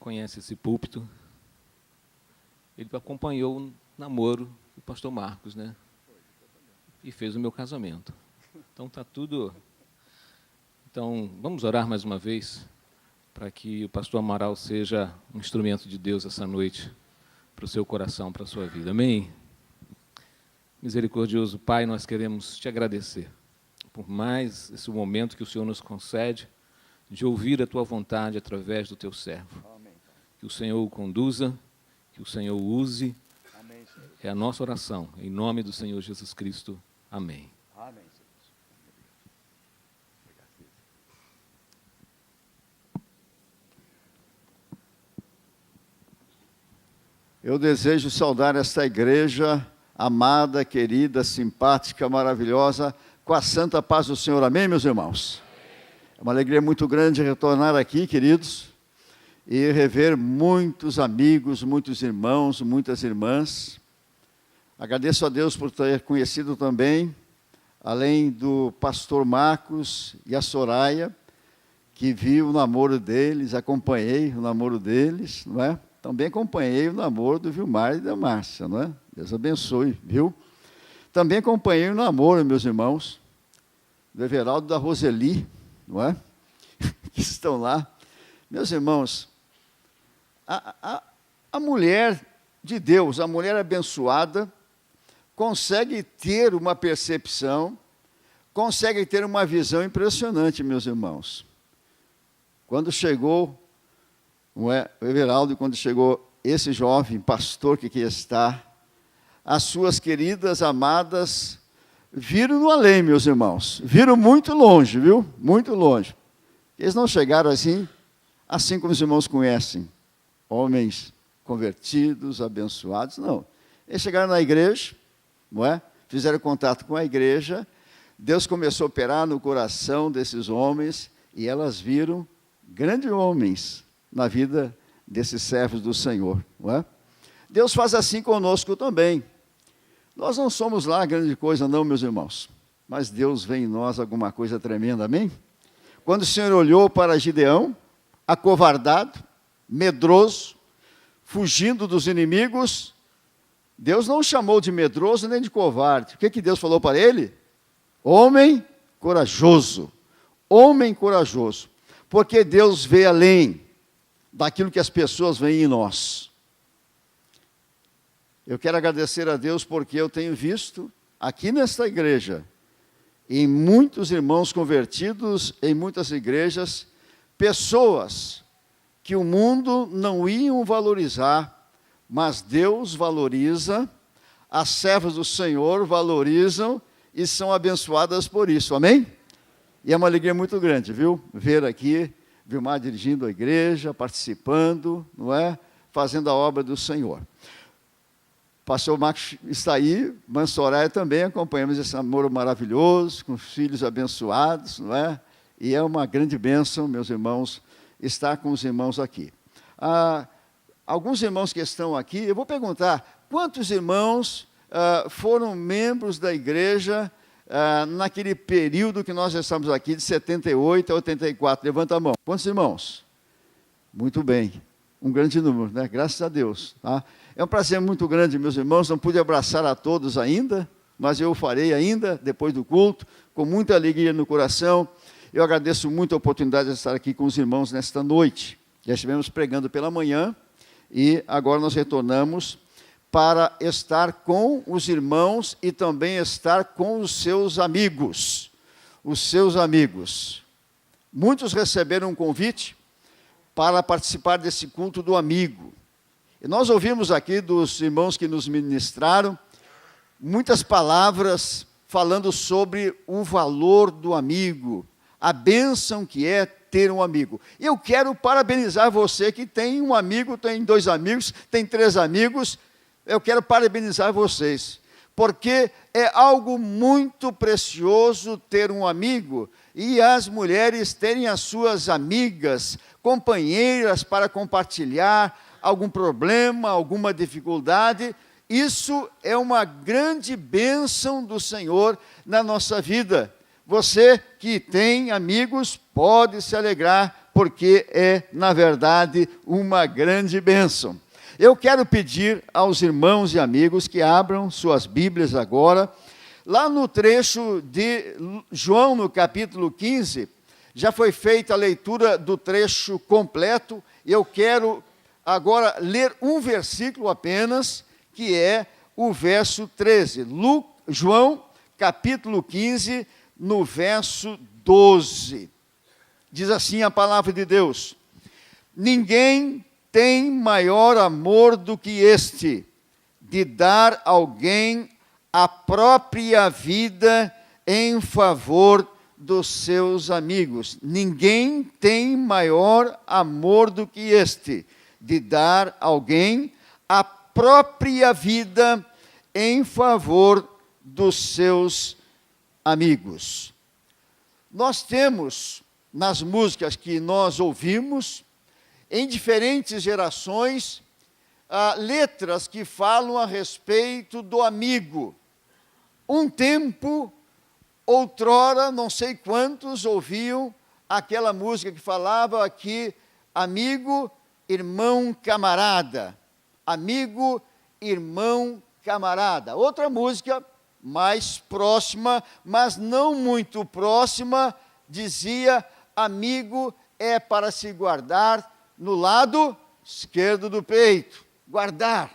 conhece esse púlpito, ele acompanhou o namoro do pastor Marcos, né? E fez o meu casamento. Então está tudo... Então, vamos orar mais uma vez para que o pastor Amaral seja um instrumento de Deus essa noite para o seu coração, para a sua vida. Amém? Misericordioso Pai, nós queremos te agradecer por mais esse momento que o Senhor nos concede de ouvir a tua vontade através do teu servo. Amém. Que o Senhor o conduza, que o Senhor o use. Amém, Senhor. É a nossa oração, em nome do Senhor Jesus Cristo. Amém. Amém, Senhor. Eu desejo saudar esta igreja amada, querida, simpática, maravilhosa, com a santa paz do Senhor. Amém, meus irmãos? É uma alegria muito grande retornar aqui, queridos, e rever muitos amigos, muitos irmãos, muitas irmãs. Agradeço a Deus por ter conhecido também, além do pastor Marcos e a Soraya, que vi o namoro deles, acompanhei o namoro deles, não é? Também acompanhei o namoro do Vilmar e da Márcia, não é? Deus abençoe, viu? Também acompanhei o namoro, meus irmãos, do Everaldo e da Roseli, não é? Que estão lá. Meus irmãos, a mulher de Deus, a mulher abençoada, consegue ter uma percepção, consegue ter uma visão impressionante, meus irmãos. Quando chegou o Everaldo, quando chegou esse jovem pastor que aqui está, as suas queridas, amadas, viram no além, meus irmãos. Viram muito longe, viu? Muito longe. Eles não chegaram assim como os irmãos conhecem, homens convertidos, abençoados, não. Eles chegaram na igreja, não é? Fizeram contato com a igreja, Deus começou a operar no coração desses homens, e elas viram grandes homens na vida desses servos do Senhor, não é? Deus faz assim conosco também. Nós não somos lá grande coisa não, meus irmãos, mas Deus vê em nós alguma coisa tremenda, amém? Quando o Senhor olhou para Gideão, acovardado, medroso, fugindo dos inimigos, Deus não o chamou de medroso nem de covarde. O que Deus falou para ele? Homem corajoso, homem corajoso, porque Deus vê além daquilo que as pessoas veem em nós. Eu quero agradecer a Deus porque eu tenho visto aqui nesta igreja, em muitos irmãos convertidos, em muitas igrejas, pessoas que o mundo não iam valorizar, mas Deus valoriza, as servas do Senhor valorizam e são abençoadas por isso, amém? E é uma alegria muito grande, viu? Ver aqui Vilmar dirigindo a igreja, participando, não é? Fazendo a obra do Senhor. O pastor Marcos está aí, Mãe Soraya também, acompanhamos esse namoro maravilhoso, com filhos abençoados, não é? E é uma grande bênção, meus irmãos, estar com os irmãos aqui. Alguns irmãos que estão aqui, eu vou perguntar, quantos irmãos foram membros da igreja naquele período que nós estamos aqui, de 78 a 84, levanta a mão. Quantos irmãos? Muito bem, um grande número, né? Graças a Deus. Tá? É um prazer muito grande, meus irmãos, não pude abraçar a todos ainda, mas eu o farei ainda, depois do culto, com muita alegria no coração. Eu agradeço muito a oportunidade de estar aqui com os irmãos nesta noite. Já estivemos pregando pela manhã, e agora nós retornamos para estar com os irmãos e também estar com os seus amigos. Os seus amigos. Muitos receberam um convite para participar desse culto do amigo. E nós ouvimos aqui dos irmãos que nos ministraram muitas palavras falando sobre o valor do amigo, a bênção que é ter um amigo. Eu quero parabenizar você que tem um amigo, tem 2 amigos, tem 3 amigos. Eu quero parabenizar vocês, porque é algo muito precioso ter um amigo, e as mulheres terem as suas amigas, companheiras para compartilhar algum problema, alguma dificuldade. Isso é uma grande bênção do Senhor na nossa vida. Você que tem amigos pode se alegrar porque é, na verdade, uma grande bênção. Eu quero pedir aos irmãos e amigos que abram suas Bíblias agora, lá no trecho de João, no capítulo 15, já foi feita a leitura do trecho completo, eu quero agora ler um versículo apenas, que é o verso 13. João, capítulo 15, no verso 12. Diz assim a palavra de Deus: ninguém tem maior amor do que este, de dar alguém a própria vida em favor dos seus amigos. Ninguém tem maior amor do que este, de dar alguém a própria vida em favor dos seus amigos. Nós temos, nas músicas que nós ouvimos, em diferentes gerações, letras que falam a respeito do amigo. Um tempo, outrora, não sei quantos ouviam aquela música que falava que amigo, irmão, camarada. Amigo, irmão, camarada. Outra música mais próxima, mas não muito próxima, dizia: amigo é para se guardar no lado esquerdo do peito. Guardar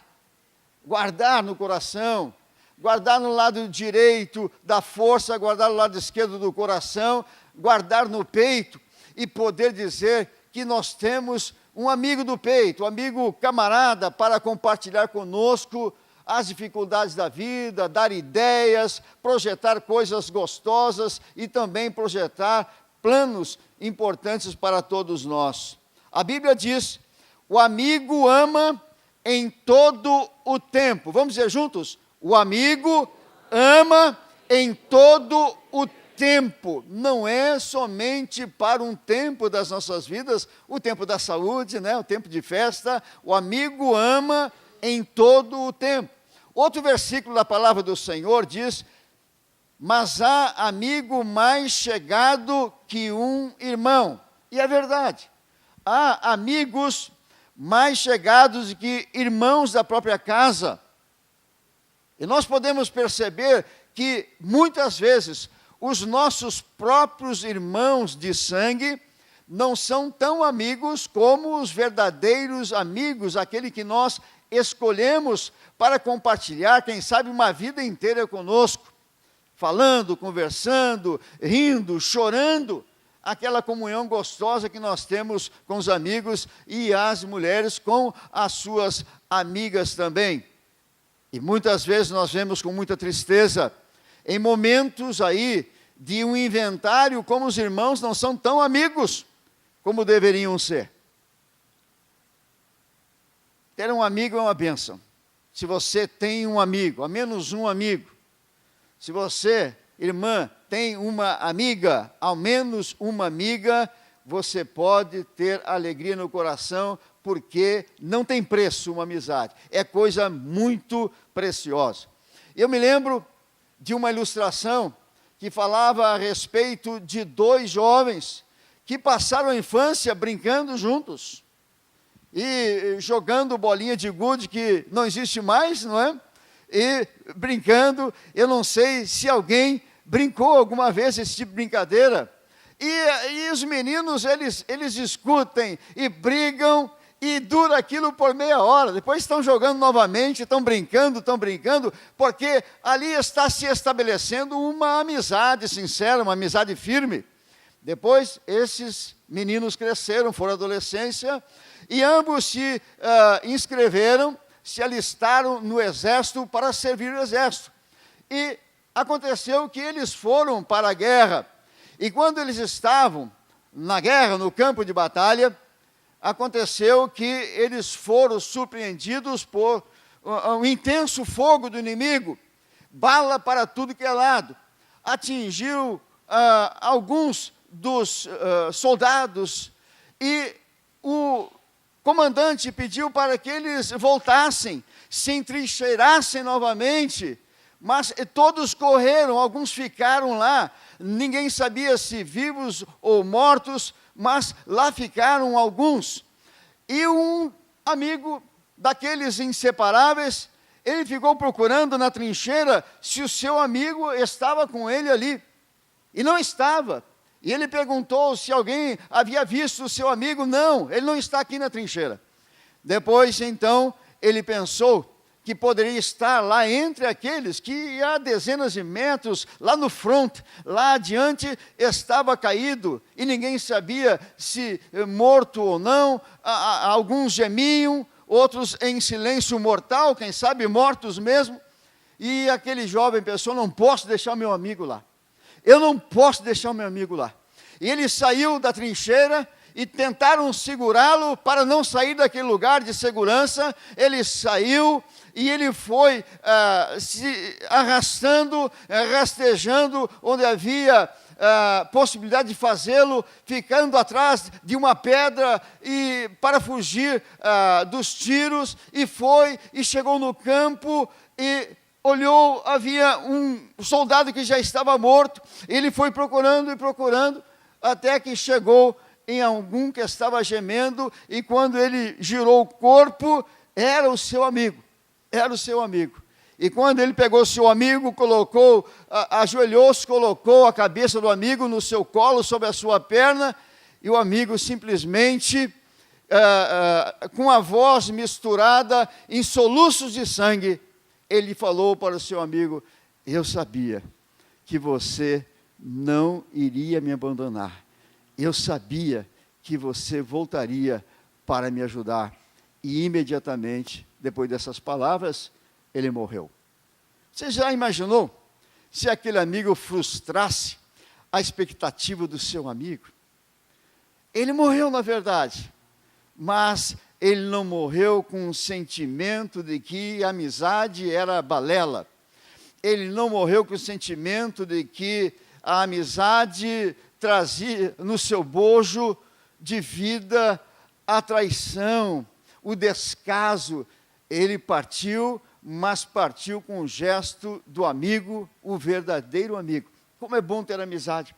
no coração, guardar no lado direito da força, guardar no lado esquerdo do coração, guardar no peito e poder dizer que nós temos um amigo do peito, um amigo camarada para compartilhar conosco as dificuldades da vida, dar ideias, projetar coisas gostosas e também projetar planos importantes para todos nós. A Bíblia diz: o amigo ama em todo o tempo. Vamos dizer juntos? O amigo ama em todo o tempo. Não é somente para um tempo das nossas vidas, o tempo da saúde, né? O tempo de festa. O amigo ama em todo o tempo. Outro versículo da palavra do Senhor diz: mas há amigo mais chegado que um irmão. E é verdade. Há amigos mais chegados que irmãos da própria casa. E nós podemos perceber que, muitas vezes, os nossos próprios irmãos de sangue não são tão amigos como os verdadeiros amigos, aquele que nós escolhemos para compartilhar, quem sabe, uma vida inteira conosco, falando, conversando, rindo, chorando, aquela comunhão gostosa que nós temos com os amigos e as mulheres com as suas amigas também. E muitas vezes nós vemos com muita tristeza, em momentos aí de um inventário, como os irmãos não são tão amigos como deveriam ser. Ter um amigo é uma bênção. Se você tem um amigo, ao menos um amigo, se você, irmã, tem uma amiga, ao menos uma amiga, você pode ter alegria no coração, porque não tem preço uma amizade. É coisa muito preciosa. Eu me lembro de uma ilustração que falava a respeito de dois jovens que passaram a infância brincando juntos e jogando bolinha de gude, que não existe mais, não é? E brincando. Eu não sei se alguém brincou alguma vez esse tipo de brincadeira. E os meninos, eles discutem e brigam, e dura aquilo por meia hora. Depois estão jogando novamente, estão brincando, porque ali está se estabelecendo uma amizade sincera, uma amizade firme. Depois, esses meninos cresceram, foram à adolescência, e ambos se inscreveram, se alistaram no exército para servir o exército. E aconteceu que eles foram para a guerra. E quando eles estavam na guerra, no campo de batalha, aconteceu que eles foram surpreendidos por um intenso fogo do inimigo, bala para tudo que é lado. Atingiu alguns dos soldados, e o comandante pediu para que eles voltassem, se entrincheirassem novamente, mas todos correram, alguns ficaram lá, ninguém sabia se vivos ou mortos, mas lá ficaram alguns. E um amigo daqueles inseparáveis, ele ficou procurando na trincheira se o seu amigo estava com ele ali. E não estava. E ele perguntou se alguém havia visto o seu amigo. Não, ele não está aqui na trincheira. Depois, então, ele pensou que poderia estar lá entre aqueles que há dezenas de metros, lá no front, lá adiante, estava caído, e ninguém sabia se morto ou não. Alguns gemiam, outros em silêncio mortal, quem sabe mortos mesmo. E aquele jovem pensou, não posso deixar meu amigo lá. Eu não posso deixar o meu amigo lá. E ele saiu da trincheira e tentaram segurá-lo para não sair daquele lugar de segurança. Ele saiu e ele foi se arrastando, rastejando, onde havia possibilidade de fazê-lo, ficando atrás de uma pedra e para fugir dos tiros, e foi e chegou no campo e olhou, havia um soldado que já estava morto. Ele foi procurando e procurando, até que chegou em algum que estava gemendo, e quando ele girou o corpo, era o seu amigo, era o seu amigo. E quando ele pegou o seu amigo, colocou, ajoelhou-se, colocou a cabeça do amigo no seu colo, sobre a sua perna, e o amigo simplesmente, com a voz misturada em soluços de sangue, ele falou para o seu amigo, eu sabia que você não iria me abandonar. Eu sabia que você voltaria para me ajudar. E imediatamente, depois dessas palavras, ele morreu. Você já imaginou se aquele amigo frustrasse a expectativa do seu amigo? Ele morreu, na verdade, mas ele não morreu com o sentimento de que a amizade era balela. Ele não morreu com o sentimento de que a amizade trazia no seu bojo de vida a traição, o descaso. Ele partiu, mas partiu com o gesto do amigo, o verdadeiro amigo. Como é bom ter amizade.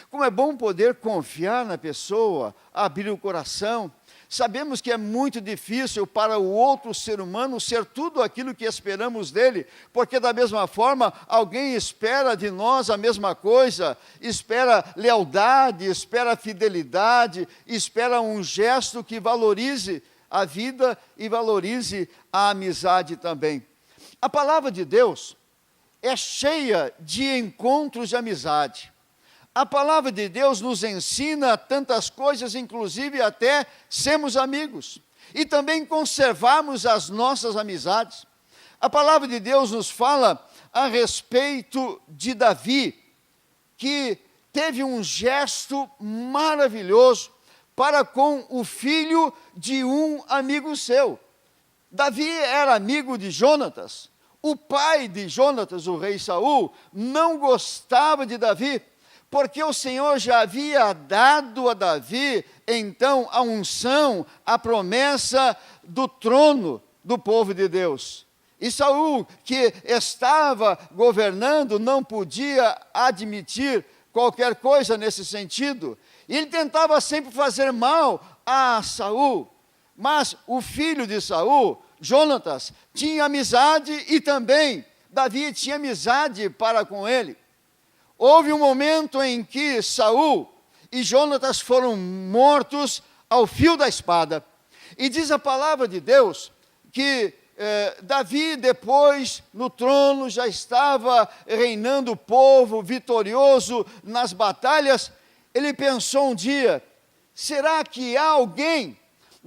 Como é bom poder confiar na pessoa, abrir o coração. Sabemos que é muito difícil para o outro ser humano ser tudo aquilo que esperamos dele, porque da mesma forma, alguém espera de nós a mesma coisa, espera lealdade, espera fidelidade, espera um gesto que valorize a vida e valorize a amizade também. A palavra de Deus é cheia de encontros de amizade. A palavra de Deus nos ensina tantas coisas, inclusive até sermos amigos. E também conservarmos as nossas amizades. A palavra de Deus nos fala a respeito de Davi, que teve um gesto maravilhoso para com o filho de um amigo seu. Davi era amigo de Jonatas. O pai de Jonatas, o rei Saul, não gostava de Davi, porque o Senhor já havia dado a Davi, então, a unção, a promessa do trono do povo de Deus. E Saul, que estava governando, não podia admitir qualquer coisa nesse sentido. E ele tentava sempre fazer mal a Saul. Mas o filho de Saul, Jonatas, tinha amizade, e também Davi tinha amizade para com ele. Houve um momento em que Saul e Jonatas foram mortos ao fio da espada. E diz a palavra de Deus que Davi, depois, no trono, já estava reinando o povo, vitorioso nas batalhas. Ele pensou um dia, será que há alguém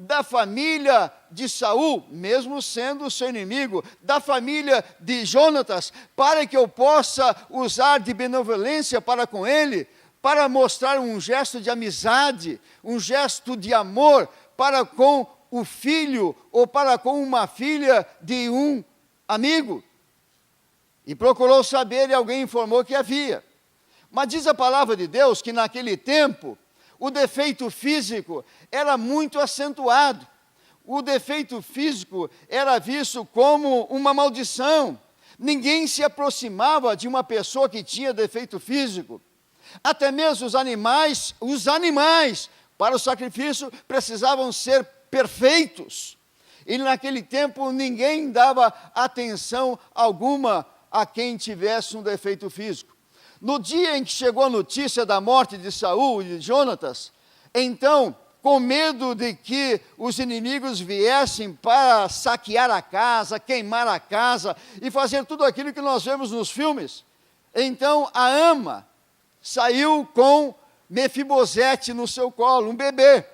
da família de Saul, mesmo sendo seu inimigo, da família de Jonatas, para que eu possa usar de benevolência para com ele, para mostrar um gesto de amizade, um gesto de amor para com o filho ou para com uma filha de um amigo? E procurou saber, e alguém informou que havia. Mas diz a palavra de Deus que naquele tempo o defeito físico era muito acentuado. O defeito físico era visto como uma maldição. Ninguém se aproximava de uma pessoa que tinha defeito físico. Até mesmo os animais para o sacrifício precisavam ser perfeitos. E naquele tempo ninguém dava atenção alguma a quem tivesse um defeito físico. No dia em que chegou a notícia da morte de Saul e de Jonatas, então, com medo de que os inimigos viessem para saquear a casa, queimar a casa e fazer tudo aquilo que nós vemos nos filmes, então a ama saiu com Mefibosete no seu colo, um bebê.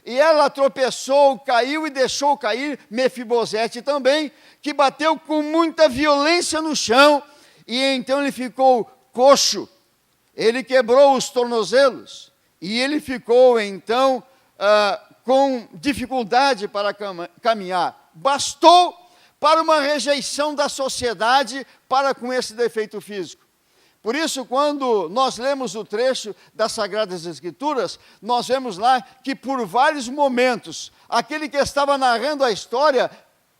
E ela tropeçou, caiu e deixou cair Mefibosete também, que bateu com muita violência no chão, e então ele ficou coxo. Ele quebrou os tornozelos, e ele ficou então com dificuldade para caminhar. Bastou para uma rejeição da sociedade para com esse defeito físico. Por isso, quando nós lemos o trecho das Sagradas Escrituras, nós vemos lá que por vários momentos, aquele que estava narrando a história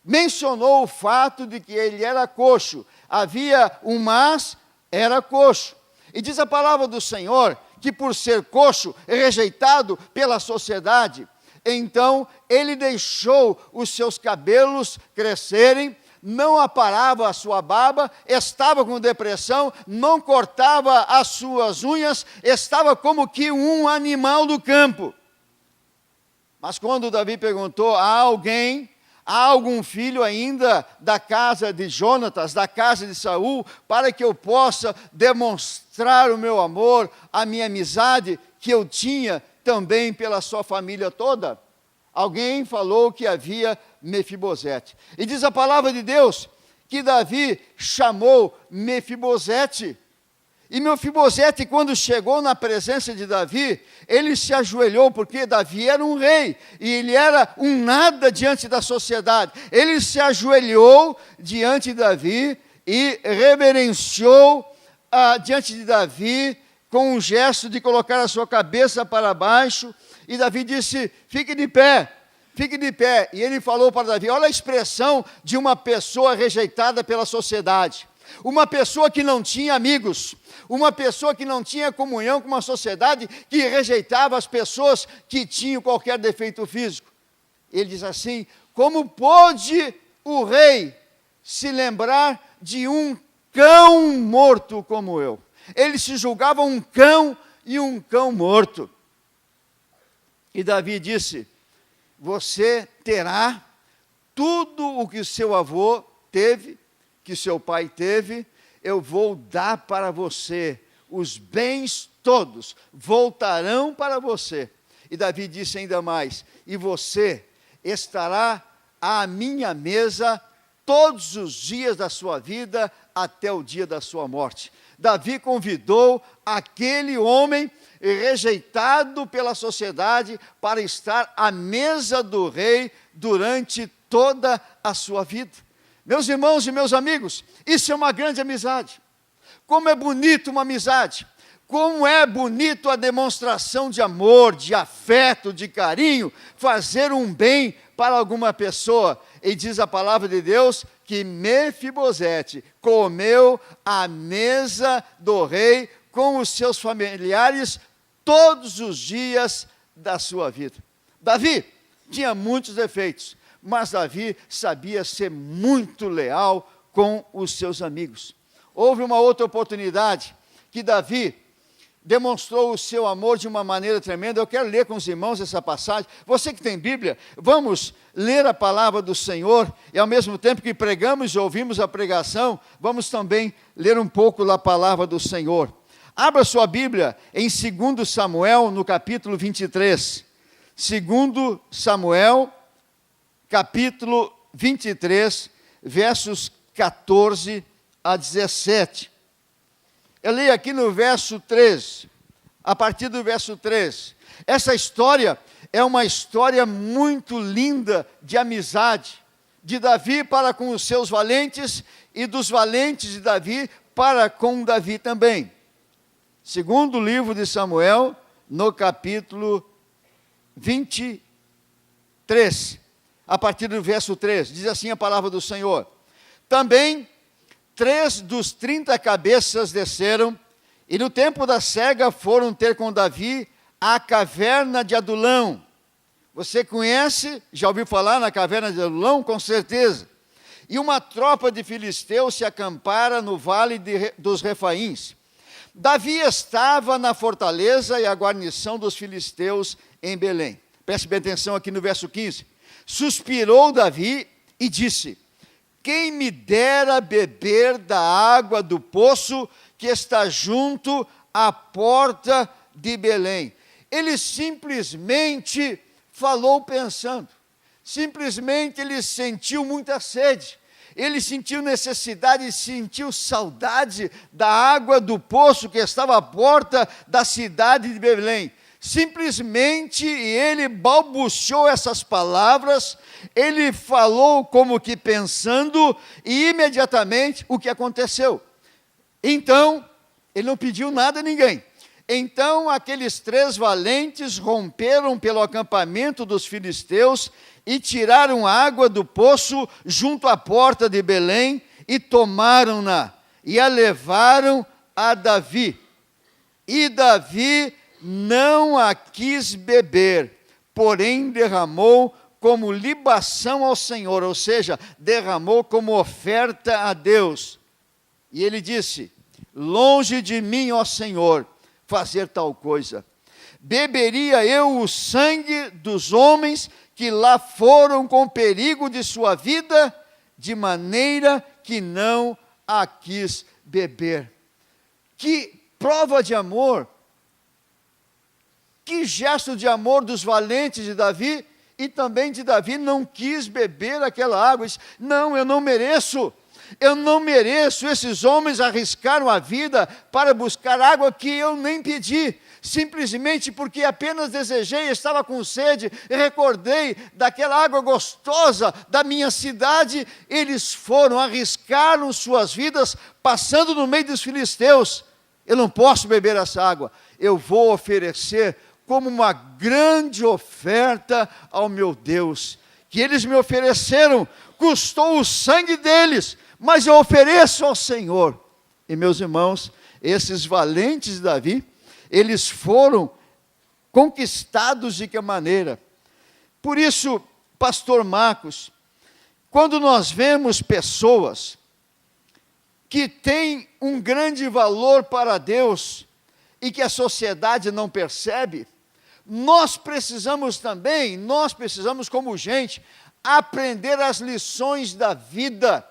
mencionou o fato de que ele era coxo. Havia um mas, era coxo. E diz a palavra do Senhor que por ser coxo, rejeitado pela sociedade, então ele deixou os seus cabelos crescerem, não aparava a sua barba, estava com depressão, não cortava as suas unhas, estava como que um animal do campo. Mas quando Davi perguntou: há algum filho ainda da casa de Jonatas, da casa de Saul, para que eu possa demonstrar o meu amor, a minha amizade, que eu tinha também pela sua família toda? Alguém falou que havia Mefibosete. E diz a palavra de Deus que Davi chamou Mefibosete. E Mefibosete, quando chegou na presença de Davi, ele se ajoelhou, porque Davi era um rei, e ele era um nada diante da sociedade. Ele se ajoelhou diante de Davi e reverenciou diante de Davi, com um gesto de colocar a sua cabeça para baixo. E Davi disse: fique de pé. Fique de pé. E ele falou para Davi: olha a expressão de uma pessoa rejeitada pela sociedade. Uma pessoa que não tinha amigos, uma pessoa que não tinha comunhão com uma sociedade que rejeitava as pessoas que tinham qualquer defeito físico. Ele diz assim: como pôde o rei se lembrar de um cão morto como eu? Ele se julgava um cão e um cão morto. E Davi disse: você terá tudo o que seu avô teve, que seu pai teve, eu vou dar para você. Os bens todos voltarão para você. E Davi disse ainda mais: e você estará à minha mesa todos os dias da sua vida, até o dia da sua morte. Davi convidou aquele homem rejeitado pela sociedade para estar à mesa do rei durante toda a sua vida. Meus irmãos e meus amigos, isso é uma grande amizade. Como é bonito uma amizade. Como é bonito a demonstração de amor, de afeto, de carinho, fazer um bem para alguma pessoa. E diz a palavra de Deus que Mefibosete comeu à mesa do rei com os seus familiares todos os dias da sua vida. Davi tinha muitos defeitos, mas Davi sabia ser muito leal com os seus amigos. Houve uma outra oportunidade que Davi demonstrou o seu amor de uma maneira tremenda. Eu quero ler com os irmãos essa passagem. Você que tem Bíblia, vamos ler a palavra do Senhor, e ao mesmo tempo que pregamos e ouvimos a pregação, vamos também ler um pouco da palavra do Senhor. Abra sua Bíblia em 2 Samuel, no capítulo 23. 2 Samuel, capítulo 23, versos 14 a 17. Eu leio aqui no verso 3, a partir do verso 3. Essa história é uma história muito linda de amizade, de Davi para com os seus valentes e dos valentes de Davi para com Davi também. Segundo livro de Samuel, no capítulo 23, a partir do verso 3, diz assim a palavra do Senhor: também 3 dos 30 cabeças desceram, e no tempo da cega foram ter com Davi a caverna de Adulão. Você conhece, já ouviu falar na caverna de Adulão? Com certeza. E uma tropa de filisteus se acampara no vale dos Refaíns. Davi estava na fortaleza e a guarnição dos filisteus em Belém. Preste bem atenção aqui no verso 15. Suspirou Davi e disse: quem me dera beber da água do poço que está junto à porta de Belém. Ele simplesmente falou pensando. Simplesmente ele sentiu muita sede. Ele sentiu necessidade, sentiu saudade da água do poço que estava à porta da cidade de Belém. Simplesmente ele balbuciou essas palavras, ele falou como que pensando, e imediatamente o que aconteceu? Então, ele não pediu nada a ninguém. Então aqueles 3 valentes romperam pelo acampamento dos filisteus e tiraram água do poço junto à porta de Belém e tomaram-na e a levaram a Davi. E Davi não a quis beber, porém derramou como libação ao Senhor, ou seja, derramou como oferta a Deus. E ele disse: longe de mim, ó Senhor, fazer tal coisa. Beberia eu o sangue dos homens que lá foram com perigo de sua vida, de maneira que não a quis beber. Que prova de amor, que gesto de amor dos valentes de Davi, e também de Davi não quis beber aquela água. Disse: não, eu não mereço. Eu não mereço. Esses homens arriscaram a vida para buscar água que eu nem pedi, simplesmente porque apenas desejei, estava com sede, e recordei daquela água gostosa da minha cidade. Eles foram, arriscaram suas vidas, passando no meio dos filisteus. Eu não posso beber essa água, eu vou oferecer como uma grande oferta ao meu Deus, que eles me ofereceram, custou o sangue deles, mas eu ofereço ao Senhor. E meus irmãos, esses valentes de Davi, eles foram conquistados de que maneira? Por isso, pastor Marcos, quando nós vemos pessoas que têm um grande valor para Deus e que a sociedade não percebe, nós precisamos como gente, aprender as lições da vida.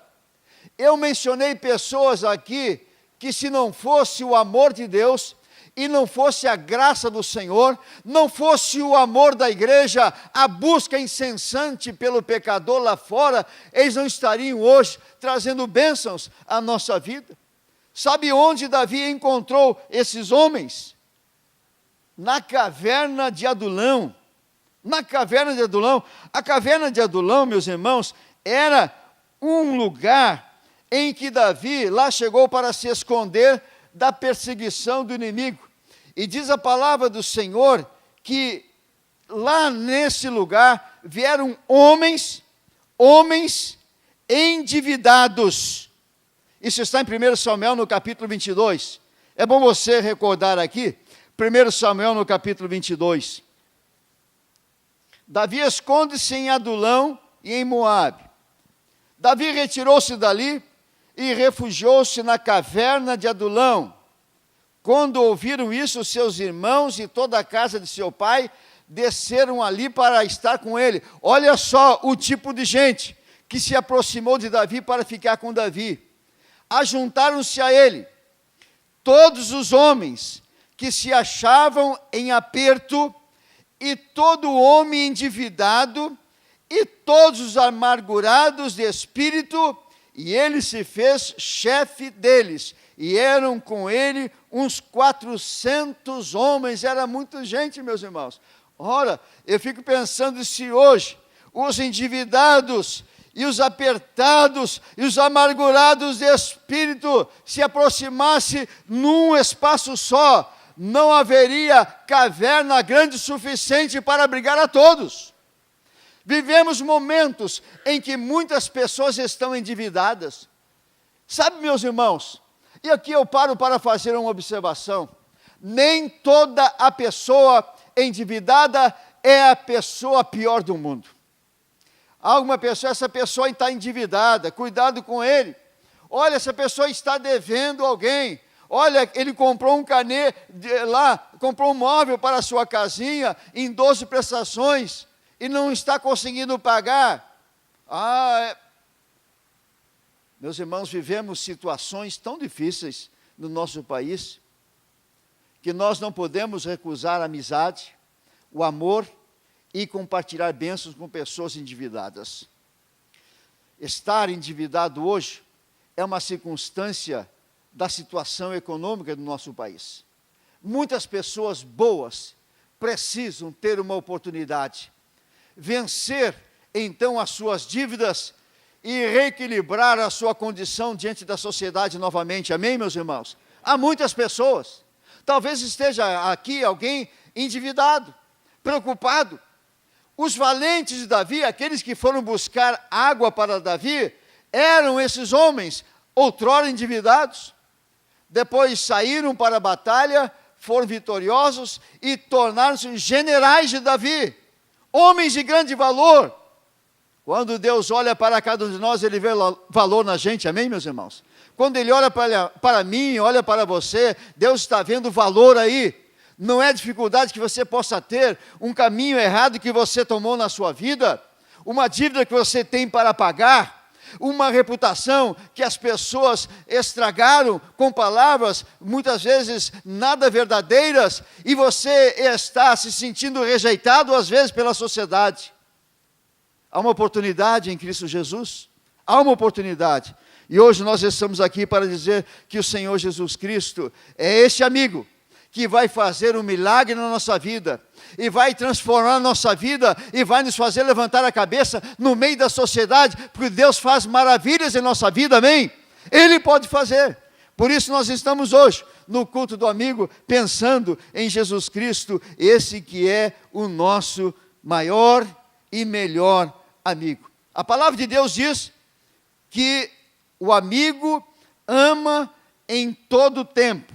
Eu mencionei pessoas aqui que, se não fosse o amor de Deus, e não fosse a graça do Senhor, não fosse o amor da igreja, a busca incessante pelo pecador lá fora, eles não estariam hoje trazendo bênçãos à nossa vida. Sabe onde Davi encontrou esses homens? Na caverna de Adulão. Na caverna de Adulão. A caverna de Adulão, meus irmãos, era um lugar em que Davi lá chegou para se esconder da perseguição do inimigo. E diz a palavra do Senhor que lá nesse lugar vieram homens endividados. Isso está em 1 Samuel no capítulo 22. É bom você recordar aqui, 1 Samuel no capítulo 22. Davi esconde-se em Adulão e em Moabe. Davi retirou-se dali e refugiou-se na caverna de Adulão. Quando ouviram isso, seus irmãos e toda a casa de seu pai desceram ali para estar com ele. Olha só o tipo de gente que se aproximou de Davi para ficar com Davi. Ajuntaram-se a ele todos os homens que se achavam em aperto, e todo homem endividado, e todos os amargurados de espírito, e ele se fez chefe deles. E eram com ele uns 400 homens, era muita gente, meus irmãos. Ora, eu fico pensando se hoje os endividados e os apertados e os amargurados de espírito se aproximassem num espaço só, não haveria caverna grande o suficiente para abrigar a todos. Vivemos momentos em que muitas pessoas estão endividadas. Sabe, meus irmãos, e aqui eu paro para fazer uma observação. Nem toda a pessoa endividada é a pessoa pior do mundo. Alguma pessoa, essa pessoa está endividada, cuidado com ele. Olha, essa pessoa está devendo alguém. Olha, ele comprou um carnê lá, comprou um móvel para a sua casinha em 12 prestações e não está conseguindo pagar. Meus irmãos, vivemos situações tão difíceis no nosso país que nós não podemos recusar a amizade, o amor e compartilhar bênçãos com pessoas endividadas. Estar endividado hoje é uma circunstância da situação econômica do nosso país. Muitas pessoas boas precisam ter uma oportunidade, vencer então as suas dívidas e reequilibrar a sua condição diante da sociedade novamente. Amém, meus irmãos? Há muitas pessoas, talvez esteja aqui alguém endividado, preocupado. Os valentes de Davi, aqueles que foram buscar água para Davi, eram esses homens, outrora endividados. Depois saíram para a batalha, foram vitoriosos e tornaram-se generais de Davi, homens de grande valor. Quando Deus olha para cada um de nós, Ele vê valor na gente, amém, meus irmãos? Quando Ele olha para mim, olha para você, Deus está vendo valor aí. Não é dificuldade que você possa ter, um caminho errado que você tomou na sua vida, uma dívida que você tem para pagar, uma reputação que as pessoas estragaram com palavras, muitas vezes nada verdadeiras, e você está se sentindo rejeitado às vezes pela sociedade. Há uma oportunidade em Cristo Jesus, há uma oportunidade, e hoje nós estamos aqui para dizer que o Senhor Jesus Cristo é esse amigo, que vai fazer um milagre na nossa vida, e vai transformar a nossa vida, e vai nos fazer levantar a cabeça no meio da sociedade, porque Deus faz maravilhas em nossa vida, amém? Ele pode fazer. Por isso nós estamos hoje, no culto do amigo, pensando em Jesus Cristo, esse que é o nosso maior e melhor amigo. A palavra de Deus diz que o amigo ama em todo tempo.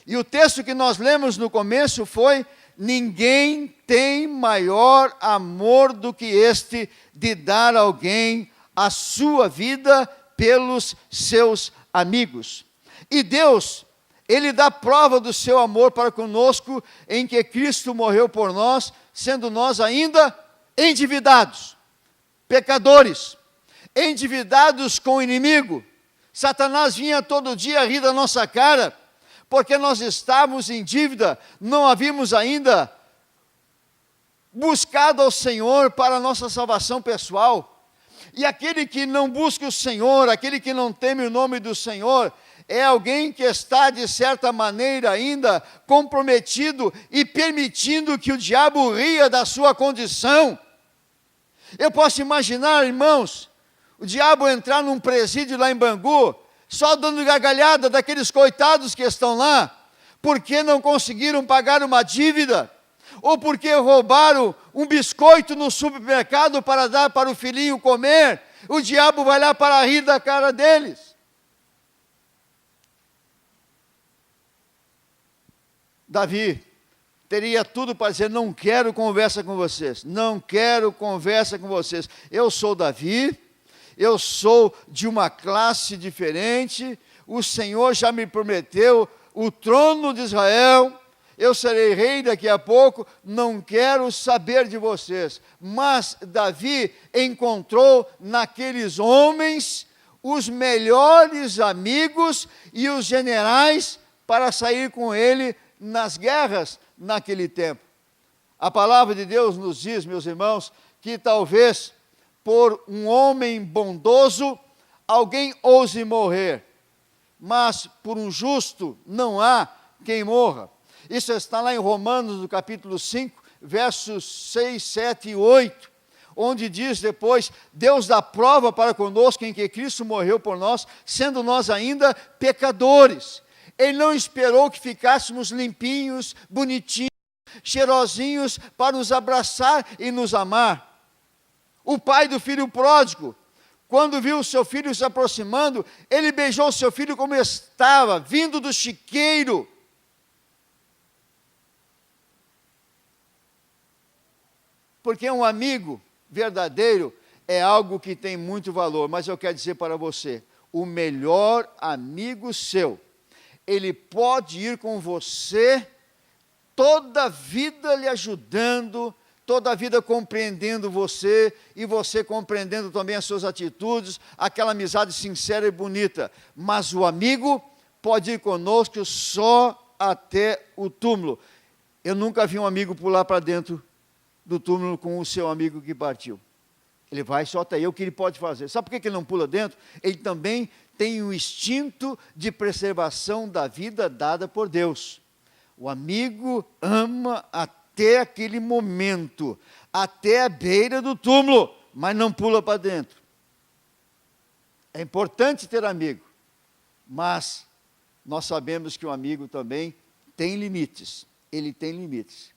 E o texto que nós lemos no começo foi: ninguém tem maior amor do que este, de dar a alguém a sua vida pelos seus amigos. E Deus, Ele dá prova do seu amor para conosco, em que Cristo morreu por nós, sendo nós ainda endividados, pecadores, endividados com o inimigo. Satanás vinha todo dia rir da nossa cara, porque nós estávamos em dívida, não havíamos ainda buscado ao Senhor para a nossa salvação pessoal. E aquele que não busca o Senhor, aquele que não teme o nome do Senhor, é alguém que está, de certa maneira, ainda comprometido e permitindo que o diabo ria da sua condição. Eu posso imaginar, irmãos, o diabo entrar num presídio lá em Bangu, só dando gargalhada daqueles coitados que estão lá, porque não conseguiram pagar uma dívida, ou porque roubaram um biscoito no supermercado para dar para o filhinho comer. O diabo vai lá para rir da cara deles. Davi teria tudo para dizer: não quero conversa com vocês, não quero conversa com vocês. Eu sou Davi, eu sou de uma classe diferente, o Senhor já me prometeu o trono de Israel, eu serei rei daqui a pouco, não quero saber de vocês. Mas Davi encontrou naqueles homens os melhores amigos e os generais para sair com ele nas guerras naquele tempo. A palavra de Deus nos diz, meus irmãos, que talvez por um homem bondoso alguém ouse morrer, mas por um justo não há quem morra. Isso está lá em Romanos, no capítulo 5, versos 6, 7 e 8, onde diz depois: Deus dá prova para conosco em que Cristo morreu por nós, sendo nós ainda pecadores. Ele não esperou que ficássemos limpinhos, bonitinhos, cheirosinhos, para nos abraçar e nos amar. O pai do filho pródigo, quando viu o seu filho se aproximando, ele beijou o seu filho como estava, vindo do chiqueiro. Porque um amigo verdadeiro é algo que tem muito valor. Mas eu quero dizer para você, o melhor amigo seu, ele pode ir com você toda a vida lhe ajudando, toda a vida compreendendo você, e você compreendendo também as suas atitudes, aquela amizade sincera e bonita. Mas o amigo pode ir conosco só até o túmulo. Eu nunca vi um amigo pular para dentro do túmulo com o seu amigo que partiu. Ele vai só até aí, o que ele pode fazer. Sabe por que ele não pula dentro? Ele também tem um instinto de preservação da vida dada por Deus. O amigo ama até aquele momento, até a beira do túmulo, mas não pula para dentro. É importante ter amigo, mas nós sabemos que o amigo também tem limites. Ele tem limites.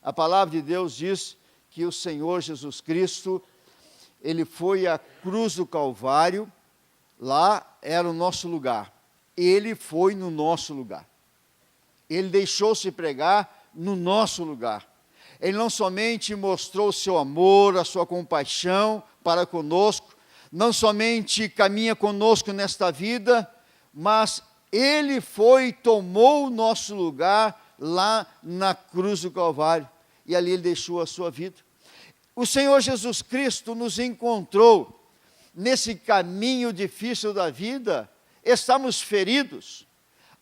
A palavra de Deus diz que o Senhor Jesus Cristo, ele foi à cruz do Calvário, lá era o nosso lugar. Ele foi no nosso lugar. Ele deixou-se pregar no nosso lugar. Ele não somente mostrou o seu amor, a sua compaixão para conosco, não somente caminha conosco nesta vida, mas ele foi e tomou o nosso lugar lá na cruz do Calvário, e ali ele deixou a sua vida. O Senhor Jesus Cristo nos encontrou nesse caminho difícil da vida. Estamos feridos.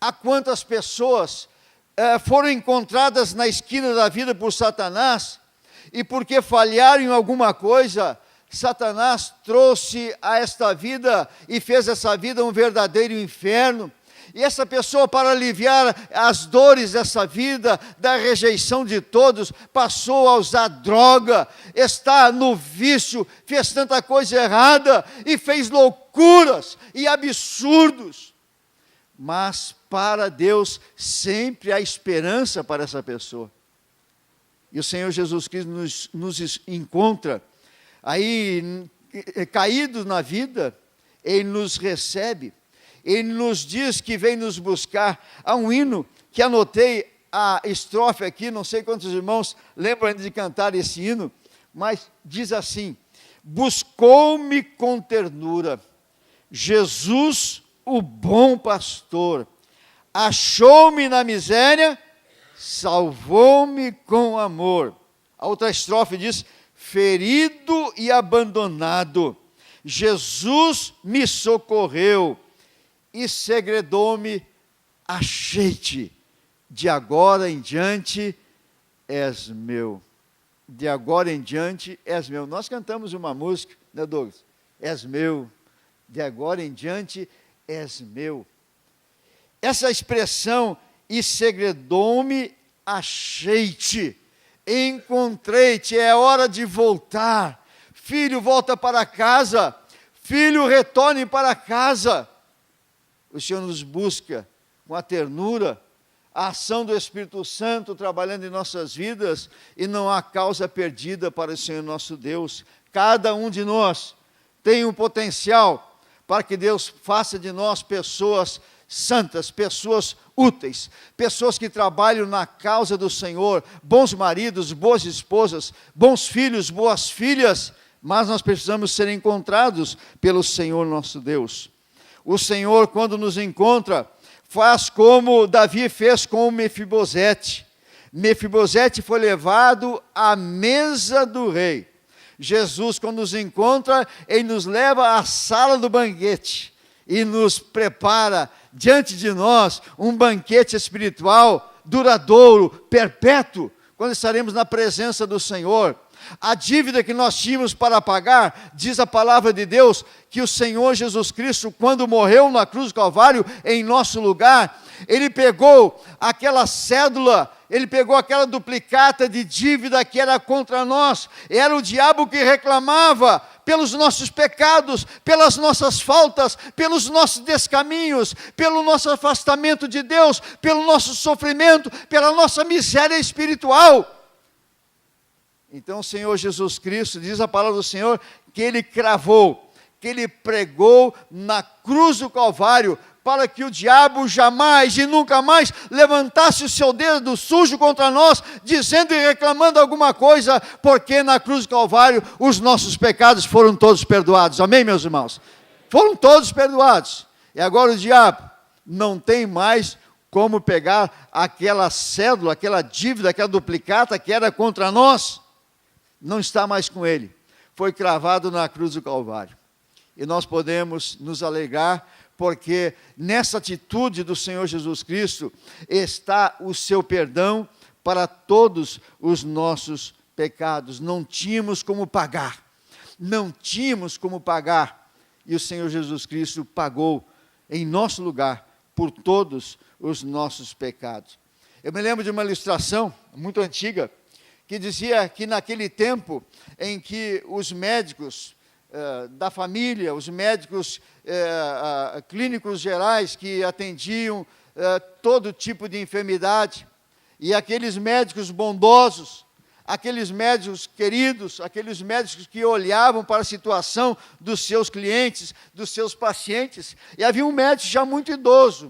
Há quantas pessoas foram encontradas na esquina da vida por Satanás, e porque falharam em alguma coisa, Satanás trouxe a esta vida e fez essa vida um verdadeiro inferno. E essa pessoa, para aliviar as dores dessa vida, da rejeição de todos, passou a usar droga, está no vício, fez tanta coisa errada e fez loucuras e absurdos. Mas para Deus sempre há esperança para essa pessoa. E o Senhor Jesus Cristo nos encontra aí caídos na vida, Ele nos recebe. Ele nos diz que vem nos buscar. Há um hino que anotei a estrofe aqui, não sei quantos irmãos lembram de cantar esse hino, mas diz assim: buscou-me com ternura, Jesus, o bom pastor, achou-me na miséria, salvou-me com amor. A outra estrofe diz: ferido e abandonado, Jesus me socorreu, e segredou-me, achei-te, de agora em diante és meu. De agora em diante és meu. Nós cantamos uma música, né, Douglas? És meu, de agora em diante és meu. Essa expressão, e segredou-me, achei-te, encontrei-te, é hora de voltar. Filho, volta para casa. Filho, retorne para casa. O Senhor nos busca com a ternura, a ação do Espírito Santo trabalhando em nossas vidas, e não há causa perdida para o Senhor nosso Deus. Cada um de nós tem um potencial para que Deus faça de nós pessoas santas, pessoas úteis, pessoas que trabalham na causa do Senhor, bons maridos, boas esposas, bons filhos, boas filhas, mas nós precisamos ser encontrados pelo Senhor nosso Deus. O Senhor, quando nos encontra, faz como Davi fez com Mefibosete. Mefibosete foi levado à mesa do rei. Jesus, quando nos encontra, Ele nos leva à sala do banquete e nos prepara diante de nós um banquete espiritual, duradouro, perpétuo, quando estaremos na presença do Senhor. A dívida que nós tínhamos para pagar, diz a palavra de Deus, que o Senhor Jesus Cristo, quando morreu na cruz do Calvário, em nosso lugar, Ele pegou aquela cédula, Ele pegou aquela duplicata de dívida que era contra nós. Era o diabo que reclamava pelos nossos pecados, pelas nossas faltas, pelos nossos descaminhos, pelo nosso afastamento de Deus, pelo nosso sofrimento, pela nossa miséria espiritual. Então o Senhor Jesus Cristo, diz a palavra do Senhor, que Ele cravou, que Ele pregou na cruz do Calvário, para que o diabo jamais e nunca mais levantasse o seu dedo sujo contra nós, dizendo e reclamando alguma coisa, porque na cruz do Calvário os nossos pecados foram todos perdoados. Amém, meus irmãos? Foram todos perdoados. E agora o diabo não tem mais como pegar aquela cédula, aquela dívida, aquela duplicata que era contra nós. Não está mais com ele. Foi cravado na cruz do Calvário. E nós podemos nos alegrar, porque nessa atitude do Senhor Jesus Cristo está o seu perdão para todos os nossos pecados. Não tínhamos como pagar. Não tínhamos como pagar. E o Senhor Jesus Cristo pagou em nosso lugar por todos os nossos pecados. Eu me lembro de uma ilustração muito antiga, que dizia que naquele tempo em que os médicos da família, os médicos clínicos gerais que atendiam todo tipo de enfermidade, e aqueles médicos bondosos, aqueles médicos queridos, aqueles médicos que olhavam para a situação dos seus clientes, dos seus pacientes, e havia um médico já muito idoso,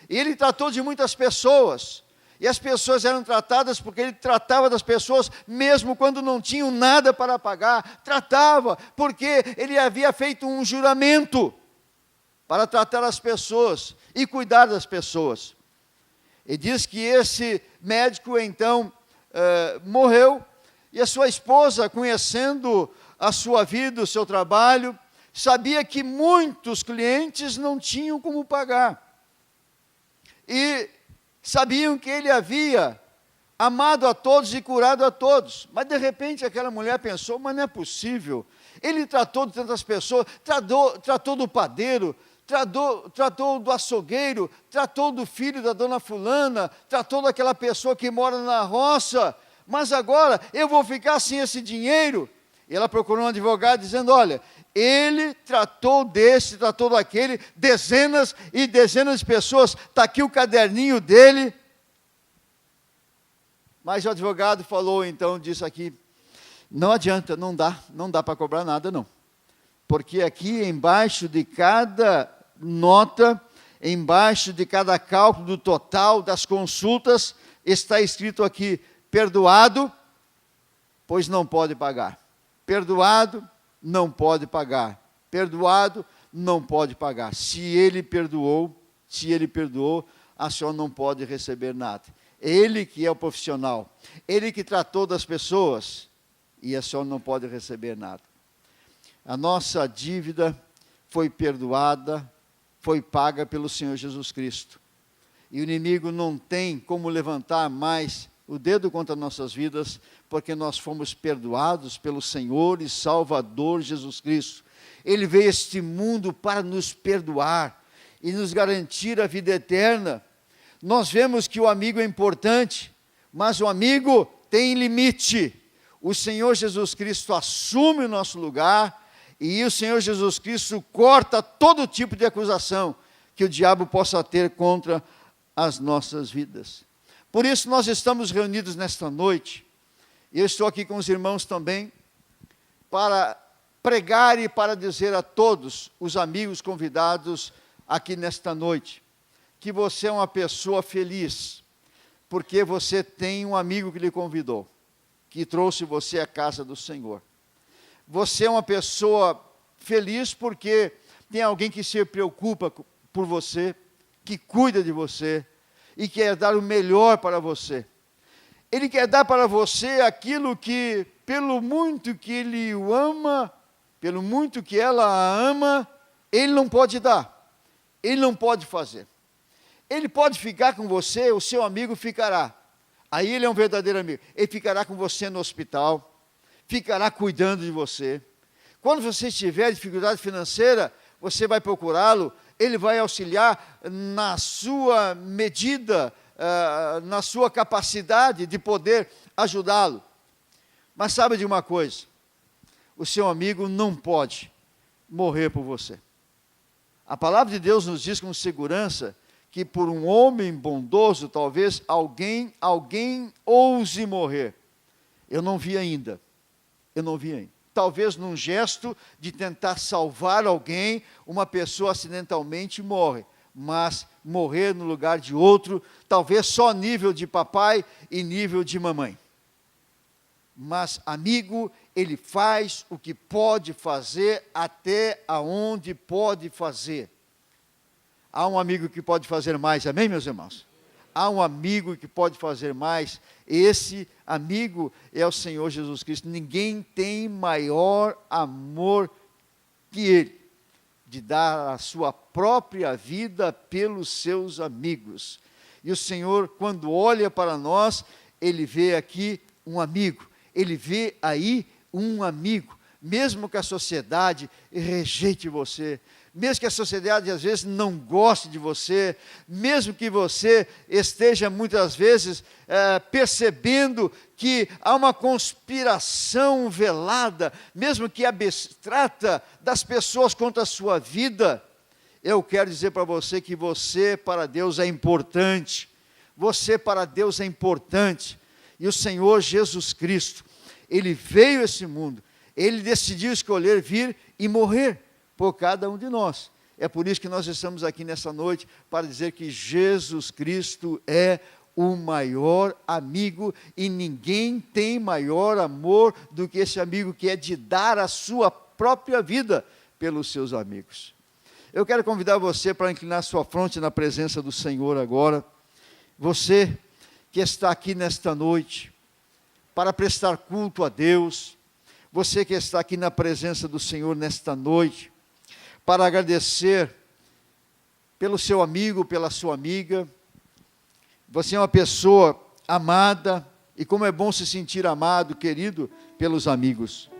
e ele tratou de muitas pessoas, e as pessoas eram tratadas porque ele tratava das pessoas mesmo quando não tinham nada para pagar, tratava, porque ele havia feito um juramento para tratar as pessoas e cuidar das pessoas. E diz que esse médico então morreu, e a sua esposa, conhecendo a sua vida, o seu trabalho, sabia que muitos clientes não tinham como pagar. E sabiam que ele havia amado a todos e curado a todos. Mas de repente aquela mulher pensou, mas não é possível. Ele tratou de tantas pessoas, tratou do padeiro, tratou do açougueiro, tratou do filho da dona fulana, tratou daquela pessoa que mora na roça, mas agora eu vou ficar sem esse dinheiro. E ela procurou um advogado dizendo, olha, ele tratou desse, tratou daquele, dezenas e dezenas de pessoas, está aqui o caderninho dele. Mas o advogado falou então, disse aqui, não adianta, não dá para cobrar nada não. Porque aqui embaixo de cada nota, embaixo de cada cálculo do total das consultas, está escrito aqui, perdoado, pois não pode pagar. Perdoado, não pode pagar. Perdoado, não pode pagar. Se ele perdoou, a senhora não pode receber nada. Ele que é o profissional, ele que tratou das pessoas, e a senhora não pode receber nada. A nossa dívida foi perdoada, foi paga pelo Senhor Jesus Cristo. E o inimigo não tem como levantar mais o dedo contra nossas vidas, porque nós fomos perdoados pelo Senhor e Salvador Jesus Cristo. Ele veio a este mundo para nos perdoar e nos garantir a vida eterna. Nós vemos que o amigo é importante, mas o amigo tem limite. O Senhor Jesus Cristo assume o nosso lugar, e o Senhor Jesus Cristo corta todo tipo de acusação que o diabo possa ter contra as nossas vidas. Por isso nós estamos reunidos nesta noite, e eu estou aqui com os irmãos também, para pregar e para dizer a todos os amigos convidados aqui nesta noite, que você é uma pessoa feliz, porque você tem um amigo que lhe convidou, que trouxe você à casa do Senhor. Você é uma pessoa feliz porque tem alguém que se preocupa por você, que cuida de você e quer dar o melhor para você. Ele quer dar para você aquilo que, pelo muito que ele o ama, pelo muito que ela a ama, ele não pode dar, ele não pode fazer. Ele pode ficar com você, o seu amigo ficará. Aí ele é um verdadeiro amigo. Ele ficará com você no hospital, ficará cuidando de você. Quando você tiver dificuldade financeira, você vai procurá-lo, ele vai auxiliar na sua medida, na sua capacidade de poder ajudá-lo. Mas sabe de uma coisa? O seu amigo não pode morrer por você. A palavra de Deus nos diz com segurança que por um homem bondoso, talvez alguém ouse morrer. Eu não vi ainda. talvez num gesto de tentar salvar alguém, uma pessoa acidentalmente morre. Mas morrer no lugar de outro, talvez só nível de papai e nível de mamãe. Mas amigo, ele faz o que pode fazer até aonde pode fazer. Há um amigo que pode fazer mais, amém, meus irmãos? Há um amigo que pode fazer mais. Esse amigo é o Senhor Jesus Cristo. Ninguém tem maior amor que Ele, de dar a sua própria vida pelos seus amigos. E o Senhor, quando olha para nós, Ele vê aqui um amigo. Ele vê aí um amigo. Mesmo que a sociedade rejeite você, mesmo que a sociedade às vezes não goste de você, mesmo que você esteja muitas vezes percebendo que há uma conspiração velada, mesmo que abstrata, das pessoas contra a sua vida, eu quero dizer para você que você para Deus é importante. Você para Deus é importante. E o Senhor Jesus Cristo, Ele veio a esse mundo, Ele decidiu escolher vir e morrer por cada um de nós. É por isso que nós estamos aqui nessa noite, para dizer que Jesus Cristo é o maior amigo, e ninguém tem maior amor do que esse amigo, que é de dar a sua própria vida pelos seus amigos. Eu quero convidar você para inclinar sua fronte na presença do Senhor agora. Você que está aqui nesta noite, para prestar culto a Deus, você que está aqui na presença do Senhor nesta noite, para agradecer pelo seu amigo, pela sua amiga. Você é uma pessoa amada, e como é bom se sentir amado, querido, pelos amigos.